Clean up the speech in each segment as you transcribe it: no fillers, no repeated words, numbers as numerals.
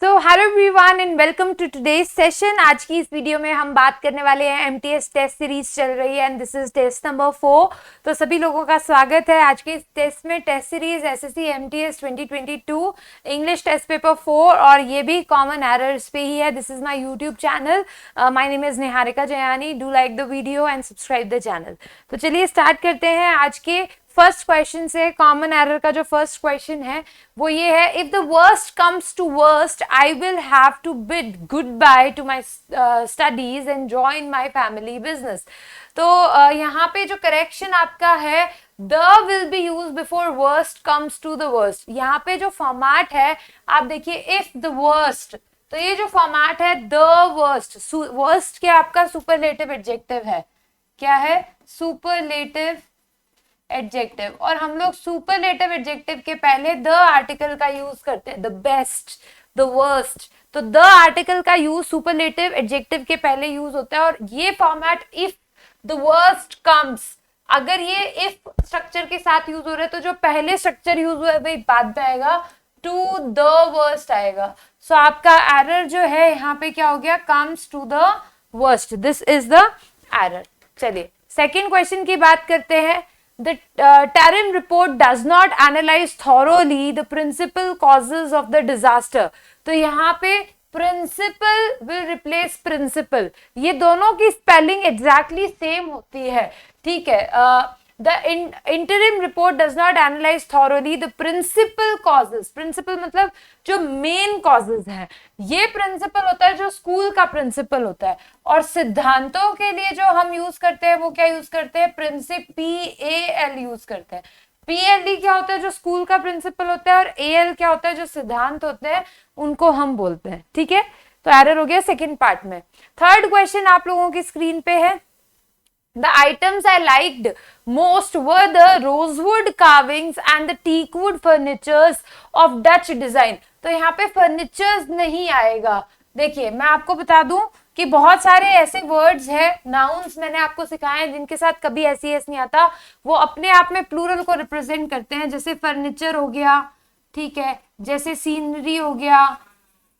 So hello everyone and welcome to today's session. आज की इस वीडियो में हम बात करने वाले हैं एमटीएस टेस्ट सीरीज चल रही है and this is test number 4। तो सभी लोगों का स्वागत है आज के इस टेस्ट में। Test series SSC MTS 2022 English test paper 4 और ये भी कॉमन एरर्स पे ही है। This is my YouTube channel, my name is Niharika Jayani. Do like the video and subscribe the channel. तो चलिए स्टार्ट करते हैं आज के फर्स्ट क्वेश्चन से। कॉमन एरर का जो फर्स्ट क्वेश्चन है वो ये है, if the worst comes to worst I will have to bid good bye to my studies and join my family business. तो यहाँ पे जो करेक्शन आपका है, the will be use before worst comes to the worst. यहाँ पे जो format है आप देखिए, इफ द वर्स्ट, तो ये जो फॉर्मेट है द वर्स्ट, वर्स्ट क्या आपका सुपरलेटिव एडजेक्टिव है, क्या है सुपरलेटिव एडजेक्टिव। और हम लोग सुपरलेटिव एडजेक्टिव के पहले द आर्टिकल का यूज करते हैं, द बेस्ट, द वर्स्ट। तो द आर्टिकल का यूज सुपरलेटिव एडजेक्टिव के पहले यूज होता है। और ये format if the worst comes, अगर ये इफ स्ट्रक्चर के साथ यूज हो रहा है तो जो पहले स्ट्रक्चर यूज हुआ है वही बाद में आएगा, टू द वर्स्ट आएगा। सो आपका एरर जो है यहाँ पे क्या हो गया, comes to the worst. This is the error. चलिए सेकेंड क्वेश्चन की बात करते हैं। The Tarim report does not analyze thoroughly the principal causes of the disaster. तो यहाँ पे principal will replace principal, ये दोनों की स्पेलिंग एग्जैक्टली सेम होती है, ठीक है। The interim report does not analyze thoroughly the principal causes. Principal मतलब जो main causes हैं, ये principal होता है जो स्कूल का principal होता है। और सिद्धांतों के लिए जो हम यूज करते हैं वो क्या यूज करते हैं, PAL यूज करते हैं। PLE क्या होता है, जो स्कूल का प्रिंसिपल होता है, और AL क्या होता है, जो सिद्धांत होते हैं, उनको हम बोलते हैं, ठीक है। तो एरर हो गया सेकेंड पार्ट में। थर्ड क्वेश्चन आप लोगों की स्क्रीन पे है, The items I liked most were the rosewood carvings and the teakwood furnitures of Dutch design. तो यहाँ पे furnitures नहीं आएगा। देखिए मैं आपको बता दूं कि बहुत सारे ऐसे वर्ड्स हैं, नाउन्स मैंने आपको सिखाए हैं जिनके साथ कभी एस नहीं आता, वो अपने आप में प्लूरल को रिप्रेजेंट करते हैं। जैसे फर्नीचर हो गया, ठीक है, जैसे सीनरी हो गया,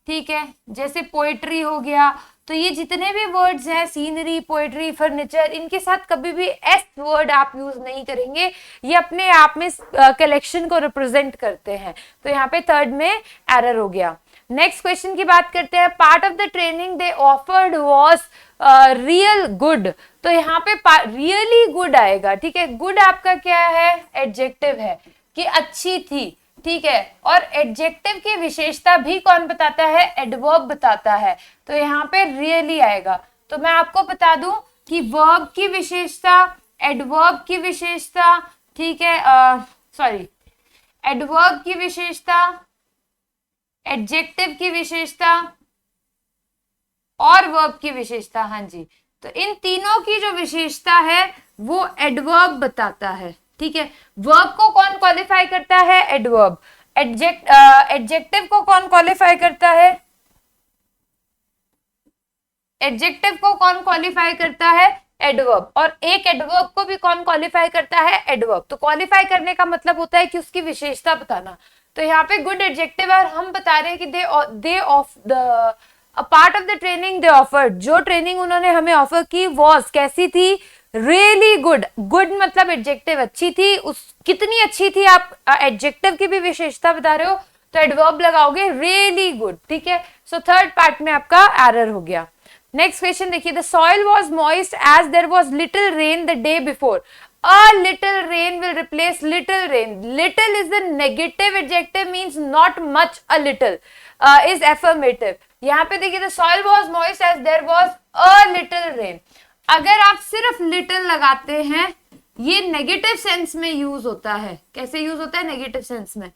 ठीक है, जैसे पोएट्री हो गया। तो ये जितने भी वर्ड्स हैं, सीनरी, पोएट्री, फर्नीचर, इनके साथ कभी भी एस वर्ड आप यूज नहीं करेंगे, ये अपने आप में कलेक्शन को रिप्रेजेंट करते हैं। तो यहाँ पे थर्ड में एरर हो गया। नेक्स्ट क्वेश्चन की बात करते हैं। Part of the training they offered was real good. तो यहाँ पे रियली गुड आएगा, ठीक है। गुड आपका क्या है, एडजेक्टिव है कि अच्छी थी, ठीक है। और एडजेक्टिव की विशेषता भी कौन बताता है, एडवर्ब बताता है। तो यहाँ पे रियली आएगा। तो मैं आपको बता दूं कि वर्ब की विशेषता, एडवर्ब की विशेषता, ठीक है, सॉरी, एडवर्ब की विशेषता, एडजेक्टिव की विशेषता और वर्ब की विशेषता, हाँ जी, तो इन तीनों की जो विशेषता है वो एडवर्ब बताता है, ठीक है। वर्ब को कौन क्वालिफाई करता है, एडवर्ब। एडजेक्टिव को कौन क्वालिफाई करता है, एडजेक्टिव को कौन क्वालिफाई करता है, एडवर्ब। और एक एडवर्ब को भी कौन क्वालिफाई करता है, एडवर्ब। तो क्वालिफाई करने का मतलब होता है कि उसकी विशेषता बताना। तो यहाँ पे गुड एडजेक्टिव है और हम बता रहे हैं कि they of the a part of the training they offered, जो ट्रेनिंग उन्होंने हमें ऑफर की वॉज कैसी थी, रियली गुड। गुड मतलब एडजेक्टिव अच्छी थी, उस कितनी अच्छी थी, आप एडजेक्टिव की भी विशेषता बता रहे हो तो एडवर्ब लगाओगे, रियली गुड, ठीक है। सो थर्ड पार्ट में आपका एरर हो गया। नेक्स्ट क्वेश्चन देखिए, the soil was moist as there was little rain the day before. A little rain will replace little rain. Little is the negative adjective, means not much, a little is affirmative. यहाँ पे देखिए, the soil was moist as there was a little rain. अगर आप सिर्फ little लगाते हैं, ये negative sense में यूज होता है। कैसे यूज होता है, नेगेटिव सेंस में।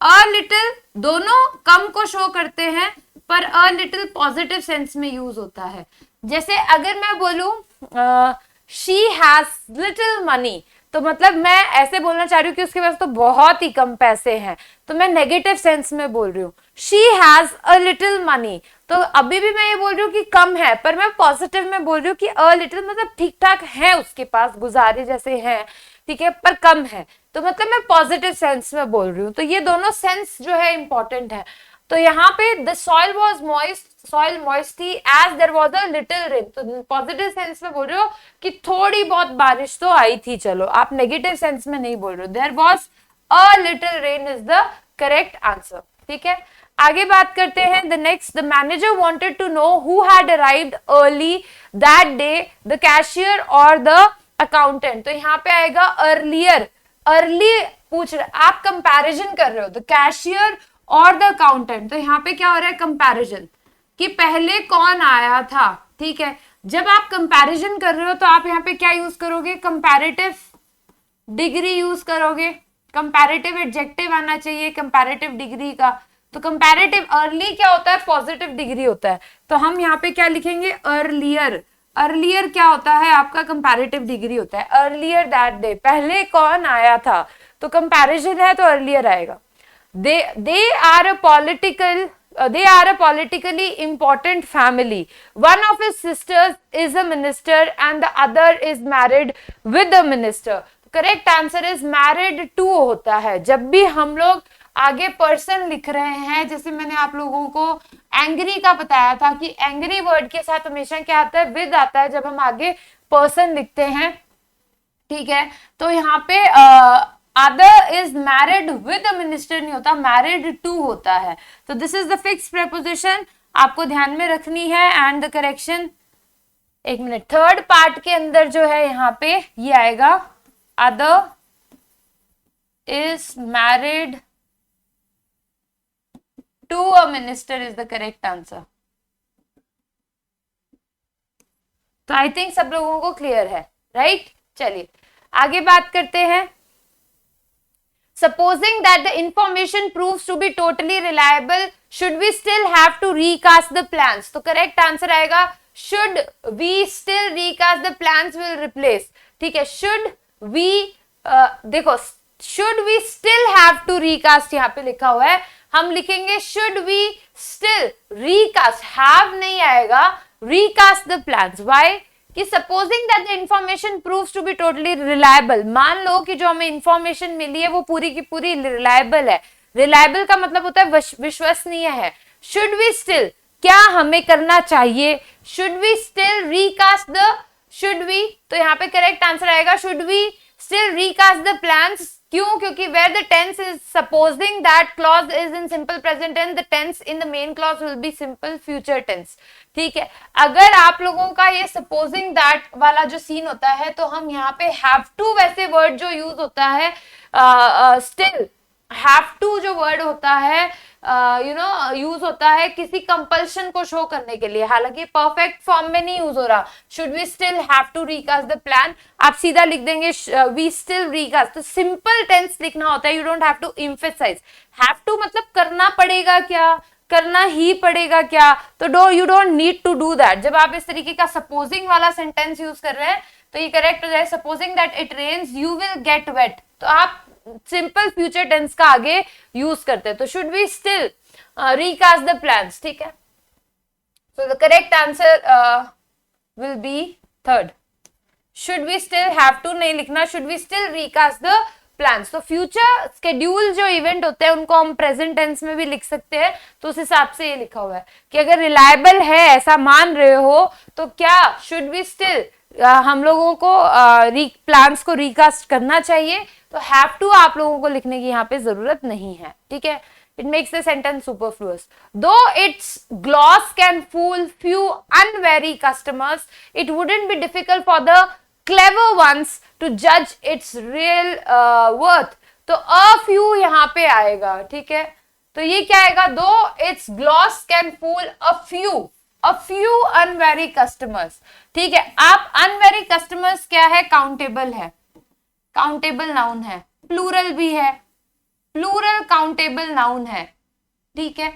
a little दोनों कम को शो करते हैं, पर a little पॉजिटिव सेंस में यूज होता है। जैसे अगर मैं बोलूं she has little money, तो मतलब मैं ऐसे बोलना चाह रही हूँ कि उसके पास तो बहुत ही कम पैसे हैं, तो मैं नेगेटिव सेंस में बोल रही हूँ। she has a little money, तो अभी भी मैं ये बोल रही हूँ कि कम है, पर मैं पॉजिटिव में बोल रही हूँ कि a little मतलब ठीक ठाक है, उसके पास गुजारे जैसे हैं, ठीक है, पर कम है। तो मतलब मैं पॉजिटिव सेंस में बोल रही हूँ। तो ये दोनों सेंस जो है इंपॉर्टेंट है। तो यहाँ पे the soil was moist, soil moist थी as there was a little rain. तो पॉजिटिव सेंस में बोल रहे हो कि थोड़ी बहुत बारिश तो आई थी, चलो आप नेगेटिव सेंस में नहीं बोल रहे हो। There was a little rain is the correct answer, ठीक है। आगे बात करते हैं the next, the manager wanted to know who had arrived early that day, the cashier और द अकाउंटेंट। तो यहाँ पे आएगा अर्लियर, अर्ली पूछ रहे, आप कंपैरिजन कर रहे हो द कैशियर और द अकाउंटेंट। तो यहाँ पे क्या हो रहा है, कंपैरिजन, कि पहले कौन आया था, ठीक है। जब आप कंपैरिजन कर रहे हो तो आप यहाँ पे क्या यूज करोगे, कंपैरेटिव डिग्री यूज करोगे, कंपैरेटिव एडजेक्टिव आना चाहिए कंपैरेटिव डिग्री का। तो कंपैरेटिव अर्ली क्या होता है, पॉजिटिव डिग्री होता है। तो हम यहाँ पे क्या लिखेंगे, अर्लियर। अर्लियर क्या होता है आपका, कंपैरेटिव डिग्री होता है। अर्लियर दैट डे, पहले कौन आया था, तो कंपैरिजन है तो अर्लियर आएगा। they are a politically important family. One of his sisters is a minister and the other is married with the minister. Correct answer is married to होता है। जब भी हम लोग आगे पर्सन लिख रहे हैं, जैसे मैंने आप लोगों को एंग्री का बताया था कि एंग्री वर्ड के साथ हमेशा क्या आता है, विद आता है जब हम आगे पर्सन लिखते हैं, ठीक है। तो यहाँ पे other is married with a minister नहीं होता, मैरिड टू होता है। तो this is the fix preposition, आपको ध्यान में रखनी है। एंड द करेक्शन, एक मिनट, थर्ड पार्ट के अंदर जो है यहाँ पे ये आएगा, other is married to a minister is the correct answer. तो आई थिंक सब लोगों को क्लियर है, राइट? चलिए आगे बात करते हैं। Supposing that the information proves to be totally reliable, should we still have to recast the plans? तो करेक्ट आंसर आएगा should we still recast the plans will replace, ठीक है। should we देखो, should we still have to recast यहाँ पे लिखा हुआ है, हम लिखेंगे should we still recast, have नहीं आएगा, recast the plans. Why? कि supposing that the information proves to be totally reliable, मान लो कि जो हमें information मिली है वो पूरी की पूरी reliable है। reliable का मतलब होता है विश्वसनीय है। should we still, क्या हमें करना चाहिए, should we still recast the, should we, तो यहाँ पे करेक्ट आंसर आएगा should we still recast the plans। क्यों? क्योंकि where the tense is supposing that clause is in simple present tense, the tense in the main clause will be simple future tense, ठीक है। अगर आप लोगों का ये supposing that वाला जो सीन होता है तो हम यहाँ पे have to वैसे वर्ड जो यूज होता है, still have to जो वर्ड होता है यूज होता है किसी कंपल्शन को शो करने के लिए, हालांकि परफेक्ट फॉर्म में नहीं यूज हो रहा। Should we still have to recast the plan, आप सीधा लिख देंगे वी स्टिल रिकास्ट। तो सिंपल टेंस लिखना होता है, you don't have to emphasise. Have to मतलब करना पड़ेगा क्या, करना ही पड़ेगा क्या, तो you don't need to do that. जब आप इस तरीके का सपोजिंग वाला सेंटेंस यूज कर रहे हैं तो ये करेक्ट हो जाए, supposing that it rains you will get wet, तो आप सिंपल फ्यूचर टेंस का आगे यूज करते हैं। तो should we still recast the plans, ठीक है। So the correct answer will be third, should we still have to नहीं लिखना, should we still recast the plans. तो फ्यूचर स्केड्यूल जो इवेंट होते हैं उनको हम प्रेजेंट टेंस में भी लिख सकते हैं, तो उस हिसाब से ये लिखा हुआ है कि अगर रिलायबल है ऐसा मान रहे हो तो क्या शुड वी स्टिल हम लोगों को प्लान्स को रिकास्ट करना चाहिए, तो हैव टू आप लोगों को लिखने की यहाँ पे जरूरत नहीं है, ठीक है। It makes the sentence superfluous. Though its gloss can fool few unwary customers, it wouldn't be difficult for the clever ones to judge its real worth. तो a few यहाँ पे आएगा, ठीक है। तो ये क्या आएगा, though its gloss can fool a few unwary customers, ठीक है। आप unwary customers क्या है, काउंटेबल है, काउंटेबल नाउन है, प्लूरल भी है, प्लूरल काउंटेबल नाउन है, ठीक है।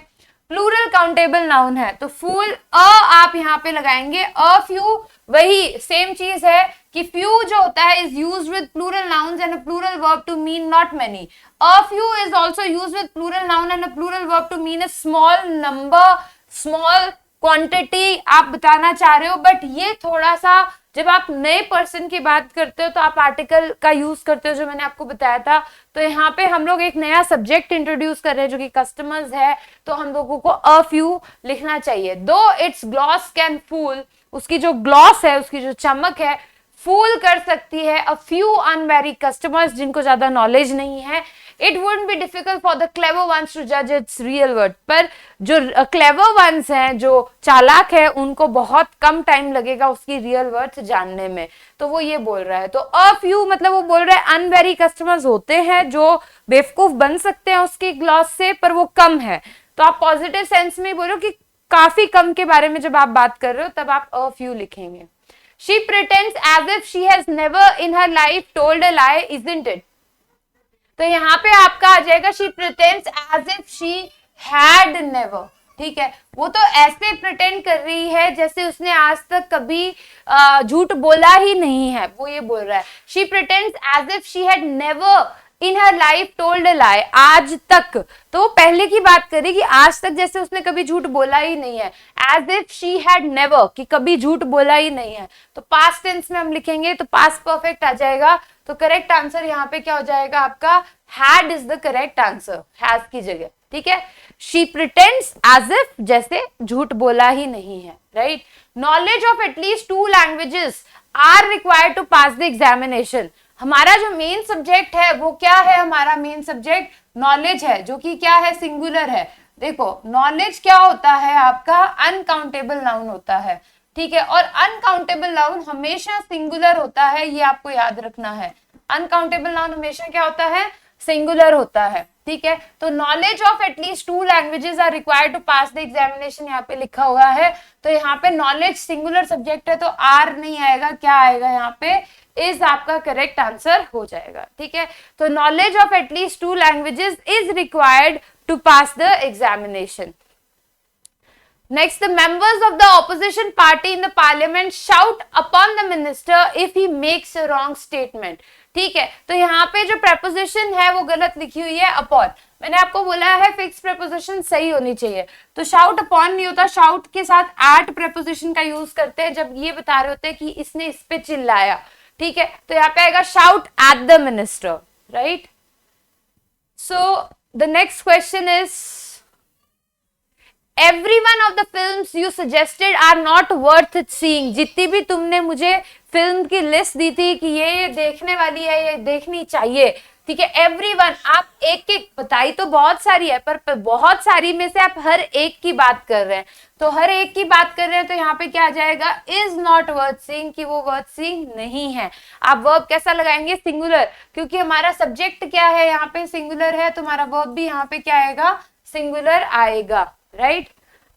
प्लूरल काउंटेबल नाउन है तो फूल आप यहाँ पे लगाएंगे, अ फ्यू वही सेम चीज है कि फ्यू जो होता है is used with plural nouns and a plural verb to mean not many. A few is also used with plural noun and a plural verb to mean a small number, small quantity आप बताना चाह रहे हो, but ये थोड़ा सा जब आप नए पर्सन की बात करते हो तो आप आर्टिकल का यूज करते हो, जो मैंने आपको बताया था। तो यहाँ पे हम लोग एक नया सब्जेक्ट इंट्रोड्यूस कर रहे हैं जो कि कस्टमर्स है, तो हम लोगों को अ फ्यू लिखना चाहिए। दो इट्स ग्लॉस कैन फूल, उसकी जो ग्लॉस है, उसकी जो चमक है, फूल कर सकती है अ फ्यू अनवेरी कस्टमर्स, जिनको ज्यादा नॉलेज नहीं है। It wouldn't be difficult for the clever ones to जज इट्स रियल वर्थ, पर जो क्लेवर वंस हैं, जो चालाक है, उनको बहुत कम टाइम लगेगा उसकी रियल वर्थ जानने में। तो वो ये बोल रहा है। तो अ फ्यू मतलब वो बोल रहा है अनवेरी कस्टमर्स होते हैं जो बेवकूफ बन सकते हैं उसकी ग्लॉस से, पर वो कम है। तो आप पॉजिटिव सेंस में बोलो कि काफी कम के बारे में जब आप बात कर रहे हो तब आप अ फ्यू लिखेंगे। She pretends as if she has never in her life told a lie, isn't it? तो यहाँ पे आपका आ जाएगा she pretends as if she had never, ठीक है। वो तो ऐसे प्रिटेंड कर रही है जैसे उसने आज तक कभी झूठ बोला ही नहीं है, वो ये बोल रहा है। She pretends as if she had never in her life told a lie, आज तक, तो पहले की बात करें कि आज तक जैसे उसने कभी झूठ बोला ही नहीं है। as if she had never, कि कभी झूठ बोला ही नहीं है, तो पास्ट टेंस में हम लिखेंगे तो पास्ट परफेक्ट आ जाएगा। तो करेक्ट आंसर यहाँ पे क्या हो जाएगा आपका, had is the correct answer, has की जगह, ठीक है। she pretends as if, जैसे झूठ बोला ही नहीं है, right. knowledge of at least 2 languages are required to pass the examination। हमारा जो मेन सब्जेक्ट है वो क्या है, हमारा मेन सब्जेक्ट नॉलेज है, जो कि क्या है, सिंगुलर है। देखो नॉलेज क्या होता है आपका, अनकाउंटेबल नाउन होता है, ठीक है। और अनकाउंटेबल नाउन हमेशा सिंगुलर होता है, ये आपको याद रखना है। अनकाउंटेबल नाउन हमेशा क्या होता है, सिंगुलर होता है, ठीक है। तो knowledge of at least 2 languages are required to pass the examination, यहाँ पे लिखा हुआ है। तो यहाँ पे नॉलेज सिंगुलर सब्जेक्ट है तो आर नहीं आएगा, क्या आएगा यहाँ पे, इज आपका करेक्ट आंसर हो जाएगा, ठीक है। तो knowledge of at least 2 languages is required to pass the examination. Next, the members of the opposition party in the parliament shout upon the minister if he makes a wrong statement, ठीक है। तो यहाँ पे जो preposition है वो गलत लिखी हुई है, upon। मैंने आपको बोला है फिक्स preposition सही होनी चाहिए, तो shout upon नहीं होता, shout के साथ at preposition का यूज करते हैं जब ये बता रहे होते हैं कि इसने इस पे चिल्लाया, ठीक है। तो यहाँ पे आएगा shout at the minister, right? So the next question is, every one of the films you suggested are not worth seeing। जितनी भी तुमने मुझे फिल्म की लिस्ट दी थी कि ये देखने वाली है, ये देखनी चाहिए, ठीक है। एवरीवन, आप एक एक बताई तो बहुत सारी है, पर बहुत सारी में से आप हर एक की बात कर रहे हैं, तो हर एक की बात कर रहे हैं तो यहाँ पे क्या आ जाएगा, इज नॉट वर्थ सीइंग, कि वो वर्थ सीइंग नहीं है। आप वर्ब कैसा लगाएंगे, सिंगुलर, क्योंकि हमारा सब्जेक्ट क्या है यहाँ पे, सिंगुलर है, तो हमारा वर्ब भी यहाँ पे क्या आएगा, सिंगुलर आएगा, राइट।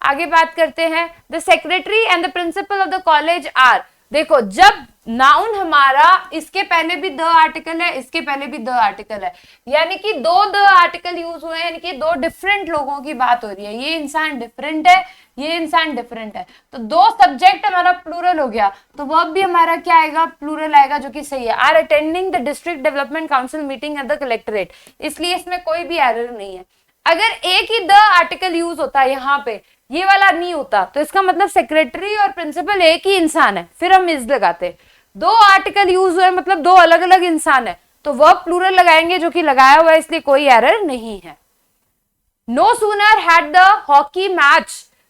आगे बात करते हैं, the secretary and the principal of the college are. देखो जब नाउन हमारा, इसके पहले भी द आर्टिकल है, इसके पहले भी द आर्टिकल है, यानी कि दो द आर्टिकल यूज हुए हैं, यानी कि दो डिफरेंट लोगों की बात हो रही है। ये इंसान डिफरेंट है, ये इंसान डिफरेंट है, तो दो सब्जेक्ट हमारा प्लूरल हो गया, तो वर्ब भी हमारा क्या आएगा, प्लूरल आएगा, जो कि सही है। Are attending the district development council meeting at the collectorate, इसलिए इसमें कोई भी एरर नहीं है। अगर एक ही द आर्टिकल यूज होता है यहाँ पे, ये वाला नहीं होता, तो इसका मतलब सेक्रेटरी और प्रिंसिपल एक ही इंसान है, फिर हम इज लगाते। दो आर्टिकल यूज हुए मतलब दो अलग अलग इंसान है, तो वर्ब प्लूरल लगाएंगे, जो कि लगाया हुआ है, इसलिए कोई एरर नहीं है। No sooner had the hockey match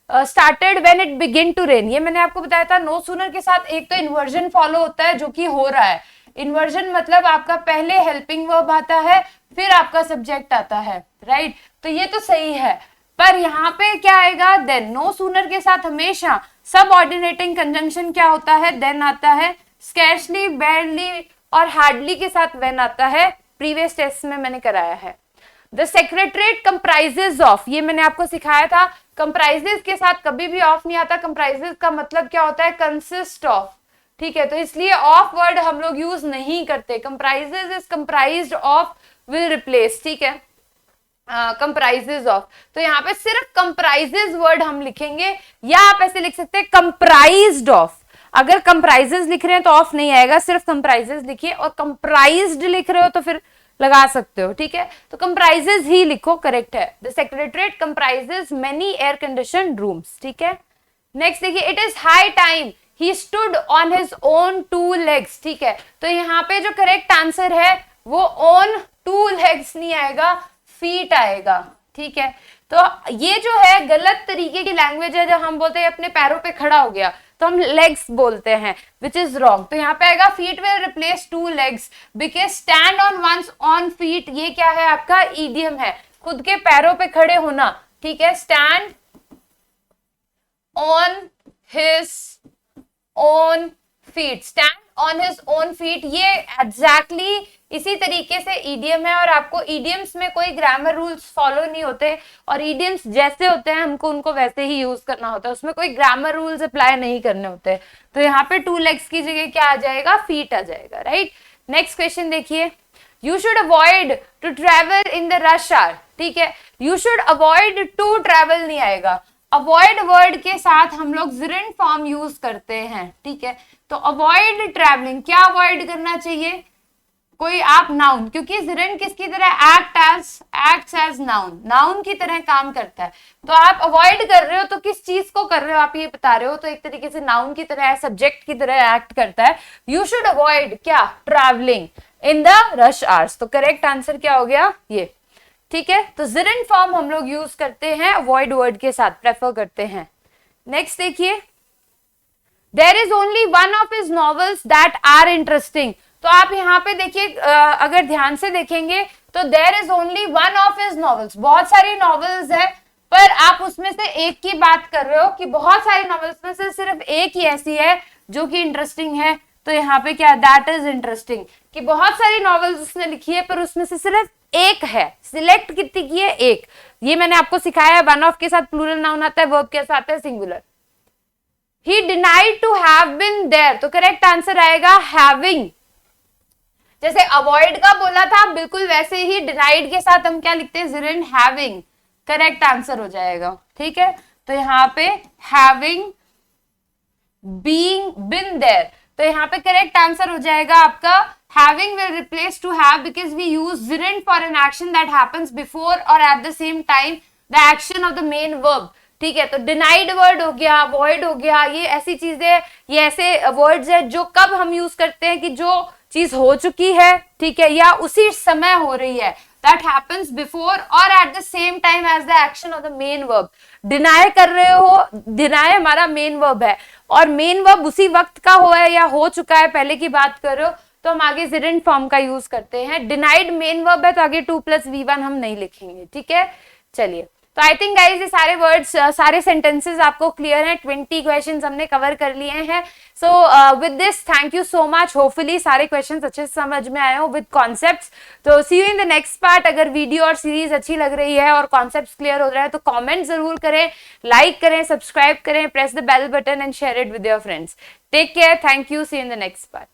started when it begin to rain, ये मैंने आपको बताया था। नो सूनर के साथ एक तो इन्वर्जन फॉलो होता है, जो कि हो रहा है। इन्वर्जन मतलब आपका पहले हेल्पिंग वर्ब आता है, फिर आपका सब्जेक्ट आता है, राइट। तो ये तो सही है, पर यहाँ पे क्या आएगा, देन। नो सूनर के साथ हमेशा सब ऑर्डिनेटिंग कंजंक्शन क्या होता है, देन आता है। स्कैर्सली, बैरली और हार्डली के साथ व्हेन आता है, प्रीवियस टेस्ट में मैंने कराया है। द सेक्रेटरीट कंप्राइजेज ऑफ, ये मैंने आपको सिखाया था, कंप्राइजेज के साथ कभी भी ऑफ नहीं आता। कंप्राइजेज का मतलब क्या होता है, कंसिस्ट ऑफ, ठीक है। तो इसलिए ऑफ वर्ड हम लोग यूज नहीं करते। Comprises is comprised of, will replace, ठीक है, कंप्राइजेज ऑफ। तो यहाँ पे सिर्फ कंप्राइजेज वर्ड हम लिखेंगे, या आप ऐसे लिख सकते हैं कंप्राइज्ड ऑफ। अगर कंप्राइजेज लिख रहे हैं तो ऑफ नहीं आएगा, सिर्फ कंप्राइजेज लिखिए, और कंप्राइज्ड लिख रहे हो तो फिर लगा सकते हो, ठीक है। तो कंप्राइजेज ही लिखो, करेक्ट है। The secretariat comprises many air conditioned rooms, ठीक है। नेक्स्ट देखिए, it is high time he stood on his own 2 legs, ठीक है। तो यहाँ पे जो करेक्ट आंसर है वो ऑन 2 legs नहीं आएगा, फीट आएगा, ठीक है। तो ये जो है गलत तरीके की लैंग्वेज है, जब हम बोलते हैं अपने पैरों पे खड़ा हो गया तो हम लेग्स बोलते हैं, विच इज रॉन्ग। तो यहाँ पे आएगा feet will replace 2 legs because stand on one's on feet, ये क्या है आपका ईडियम है, खुद के पैरों पे खड़े होना, ठीक है। Stand on his own feet, stand on his own feet, ये एग्जैक्टली इसी तरीके से ईडियम है। और आपको ईडियम्स में कोई ग्रामर रूल्स फॉलो नहीं होते, और ईडियम्स जैसे होते हैं हमको उनको वैसे ही यूज करना होता है, उसमें कोई ग्रामर रूल्स अप्लाई नहीं करने होते। तो यहाँ पे 2 legs की जगह क्या आ जाएगा, फीट आ जाएगा, राइट। नेक्स्ट क्वेश्चन देखिए, you should avoid to travel in the rush hour, ठीक है। You should avoid to travel नहीं आएगा, अवॉइड वर्ड के साथ हम लोग जिरेंट फॉर्म यूज करते हैं, ठीक है। तो अवॉइड ट्रैवलिंग, क्या अवॉइड करना चाहिए, कोई आप नाउन, क्योंकि जिरेंट किसकी तरह एक्ट्स एज नाउन, नाउन की तरह काम करता है। तो आप अवॉइड कर रहे हो तो किस चीज को कर रहे हो, आप ये बता रहे हो, तो एक तरीके से नाउन की तरह, सब्जेक्ट की तरह एक्ट करता है। यू शुड अवॉइड क्या, travelling in the rush hours. तो करेक्ट आंसर क्या हो गया, ये, ठीक है। तो जिरेंट फॉर्म हम लोग यूज करते हैं अवॉइड वर्ड के साथ, प्रेफर करते हैं। नेक्स्ट देखिए, there is only one of his novels that are interesting. तो आप यहाँ पे देखिए, अगर ध्यान से देखेंगे तो there is only one of his novels, बहुत सारी नॉवेल्स है, पर आप उसमें से एक की बात कर रहे हो कि बहुत सारी नॉवेल्स में से सिर्फ एक ही ऐसी है जो कि इंटरेस्टिंग है। तो यहाँ पे क्या, दैट इज इंटरेस्टिंग, कि बहुत सारी नॉवेल्स उसने लिखी है पर उसमें से सिर्फ एक है, सिलेक्ट कितनी की है, एक। ये मैंने आपको सिखाया है, वन ऑफ के साथ प्लूरल नाउन आता है, वर्ब के साथ आता है singular. He denied to have been there, तो करेक्ट आंसर आएगा हैविंग। जैसे अवॉइड का बोला था, बिल्कुल वैसे ही डिनाइड के साथ हम क्या लिखते हैं, जिरेंट हैविंग, करेक्ट आंसर हो जाएगा, ठीक है। तो यहाँ पे हैविंग बीइंग बिन देयर, तो यहाँ पे करेक्ट आंसर हो जाएगा आपका having will replace to have because we use gerund for an action that happens before or at the same time the action of the main verb, ठीक है। तो denied word हो गया, avoid हो गया, ये ऐसी चीजें, ये ऐसे वर्ड्स है जो कब हम यूज करते हैं कि जो चीज हो चुकी है, ठीक है, या उसी समय हो रही है, that happens before or at the same time as the action of the main verb। Deny कर रहे हो, डिनाई हमारा मेन वर्ब है और मेन वर्ब उसी वक्त का हुआ है या हो चुका है, पहले की बात कर रहे हो, तो हम आगे जिरेंट फॉर्म का यूज करते हैं। डिनाइड मेन वर्ब है तो आगे 2 + V1 हम नहीं लिखेंगे, ठीक है। चलिए, तो आई थिंक गाइज ये सारे वर्ड्स, सारे सेंटेंसेस आपको क्लियर हैं, 20 क्वेश्चंस हमने कवर कर लिए हैं। So with this thank you so much, hopefully सारे क्वेश्चंस अच्छे से समझ में आए हो विद कॉन्सेप्ट्स। तो see you in the next part. अगर वीडियो और सीरीज अच्छी लग रही है और कॉन्सेप्ट्स क्लियर हो रहा है तो कॉमेंट जरूर करें, लाइक करें, सब्सक्राइब करें, press the bell button and share it with your friends. Take care, thank you, see you in the next part.